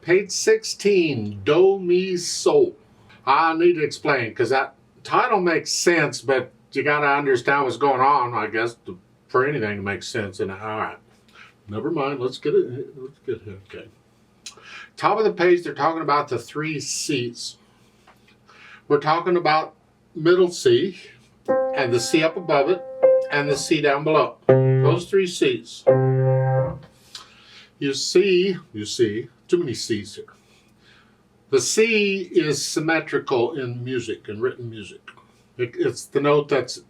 Page 16, Do, Mi, So. I need to explain because that title makes sense, but you got to understand what's going on, I guess, for anything to make sense. And all right, never mind. Let's get it. Let's get it. Okay. Top of the page, they're talking about the three C's. We're talking about middle C and the C up above it and the C down below. Those three C's. You see, too many C's here. The C is symmetrical in music, in written music. It's the note that's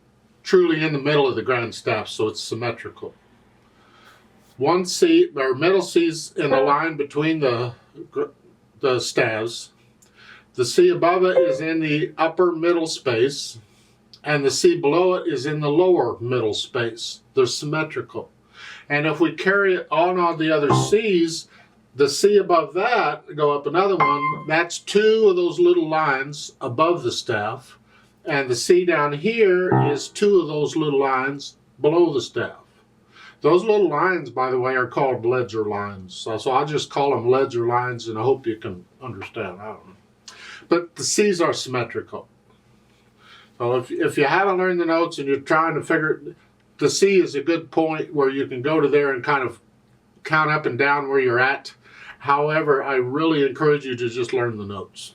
truly in the middle of the grand staff, so it's symmetrical. One C, or middle C's in a line between the staves. The C above it is in the upper middle space, and the C below it is in the lower middle space. They're symmetrical. And if we carry it on the other C's, the C above that, go up another one, that's two of those little lines above the staff. And the C down here is two of those little lines below the staff. Those little lines, by the way, are called ledger lines. So I'll just call them ledger lines, and I hope you can understand. I don't know. But the C's are symmetrical. So if you haven't learned the notes and you're trying to figure it, the C is a good point where you can go to there and kind of count up and down where you're at. However, I really encourage you to just learn the notes.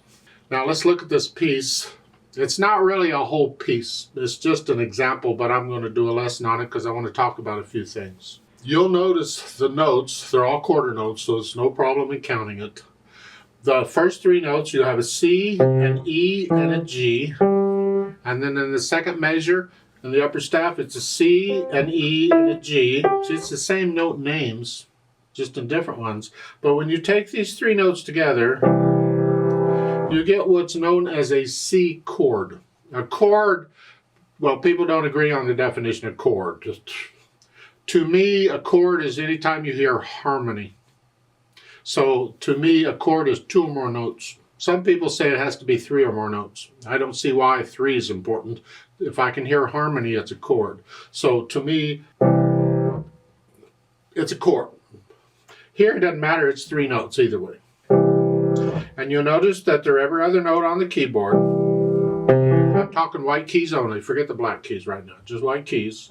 Now let's look at this piece. It's not really a whole piece. It's just an example, but I'm going to do a lesson on it because I want to talk about a few things. You'll notice the notes, they're all quarter notes, so it's no problem in counting it. The first three notes, you have a C, an E, and a G. And then in the second measure, in the upper staff, it's a C, an E, and a G. So it's the same note names, just in different ones. But when you take these three notes together, you get what's known as a C chord. A chord, well, people don't agree on the definition of chord. To me, a chord is anytime you hear harmony. So to me, a chord is two or more notes. Some people say it has to be three or more notes. I don't see why three is important. If I can hear harmony, it's a chord. So to me, it's a chord. Here it doesn't matter, it's three notes either way. And you'll notice that they're every other note on the keyboard. I'm talking white keys only. Forget the black keys right now. Just white keys.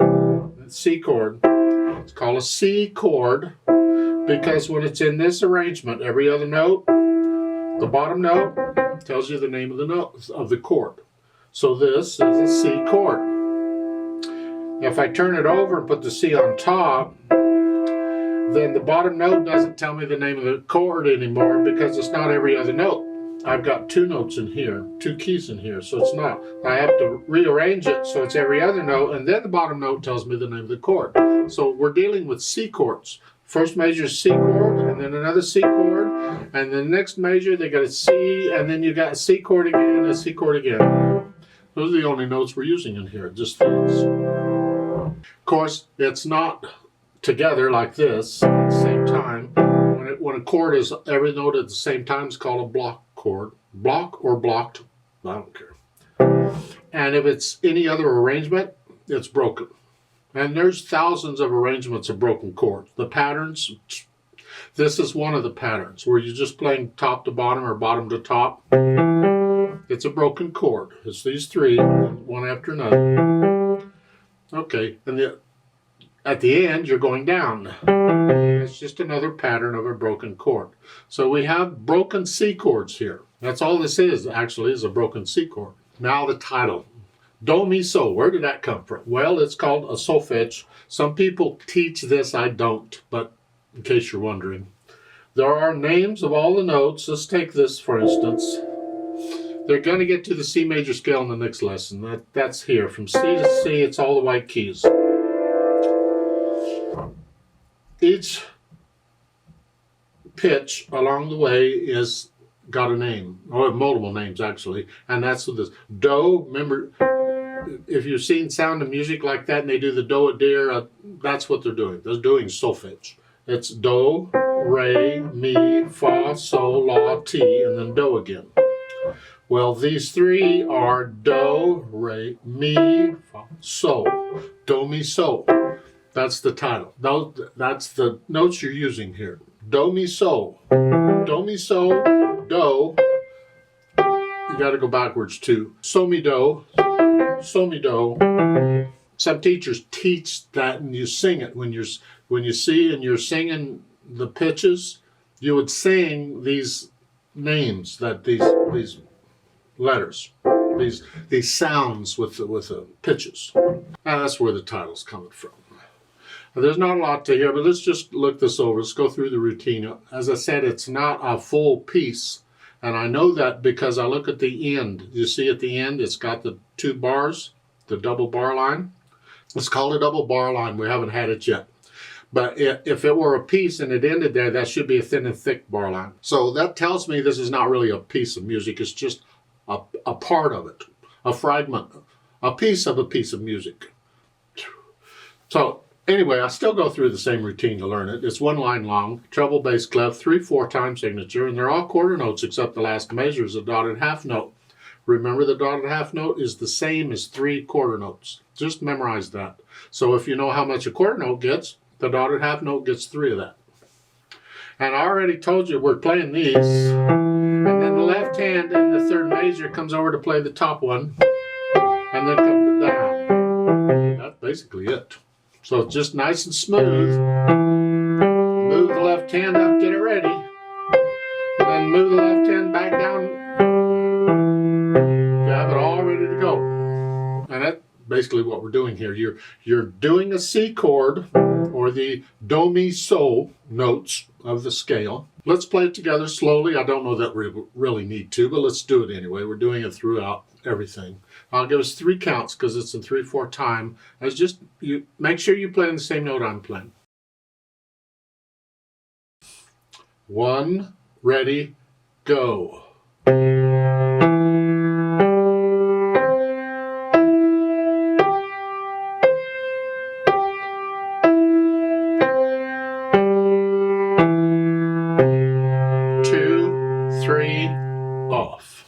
C chord. It's called a C chord because when it's in this arrangement, every other note, the bottom note tells you the name of the note of the chord. So this is a C chord. If I turn it over and put the C on top, then the bottom note doesn't tell me the name of the chord anymore because it's not every other note. I've got two notes in here, two keys in here, so it's not. I have to rearrange it so it's every other note, and then the bottom note tells me the name of the chord. So we're dealing with C chords. First measure is C chord, and then another C chord, and the next measure they got a C, and then you got a C chord again, and a C chord again. Those are the only notes we're using in here, just these. Of course, it's not together like this at the same time. When a chord is every note at the same time, it's called a block chord. Block or blocked, I don't care. And if it's any other arrangement, it's broken. And there's thousands of arrangements of broken chords. The patterns, this is one of the patterns where you're just playing top to bottom or bottom to top. It's a broken chord. It's these three, one after another. Okay, and at the end, you're going down. It's just another pattern of a broken chord. So we have broken C chords here. That's all this is, actually, is a broken C chord. Now the title. Do, Mi, So. Where did that come from? Well, it's called a solfege. Some people teach this, I don't, but in case you're wondering. There are names of all the notes. Let's take this, for instance. They're going to get to the C major scale in the next lesson. That's here. From C to C, it's all the white keys. Each pitch along the way is got a name, or multiple names actually, and that's what this. Do, remember, if you've seen Sound of Music like that and they do the do a deer, that's what they're doing. They're doing solfege. It's do, re, mi, fa, sol, la, ti, and then do again. Well, these three are do, re, mi, fa, sol. Do, mi, so. That's the title. That's the notes you're using here. Do, mi, so. Do, mi, so, do. You got to go backwards too. So, mi, do. So, mi, do. Some teachers teach that and you sing it. When you see and you're singing the pitches, you would sing these names, that these letters, these sounds with the pitches. And that's where the title's coming from. There's not a lot to hear, but let's just look this over. Let's go through the routine. As I said, it's not a full piece. And I know that because I look at the end. You see at the end, it's got the 2 bars, the double bar line. It's called a double bar line. We haven't had it yet. But if it were a piece and it ended there, that should be a thin and thick bar line. So that tells me this is not really a piece of music. It's just a part of it, a fragment, a piece of music. So anyway, I still go through the same routine to learn it. It's 1 line long, treble, bass, clef, 3/4 time signature, and they're all quarter notes except the last measure is a dotted half note. Remember, the dotted half note is the same as 3 quarter notes. Just memorize that. So if you know how much a quarter note gets, the dotted half note gets 3 of that. And I already told you we're playing these. And then the left hand in the 3rd measure comes over to play the top one. And then comes down. That's basically it. So it's just nice and smooth. Move the left hand up, get it ready. And then move the left hand back down. You have it all ready to go. And that's basically what we're doing here. You're doing a C chord, or the do, mi, so notes of the scale. Let's play it together slowly. I don't know that we really need to, but let's do it anyway. We're doing it throughout everything. I'll give us 3 counts because it's in 3/4 time. As just you make sure you play in the same note I'm playing. 1, ready, go. 2, 3, off.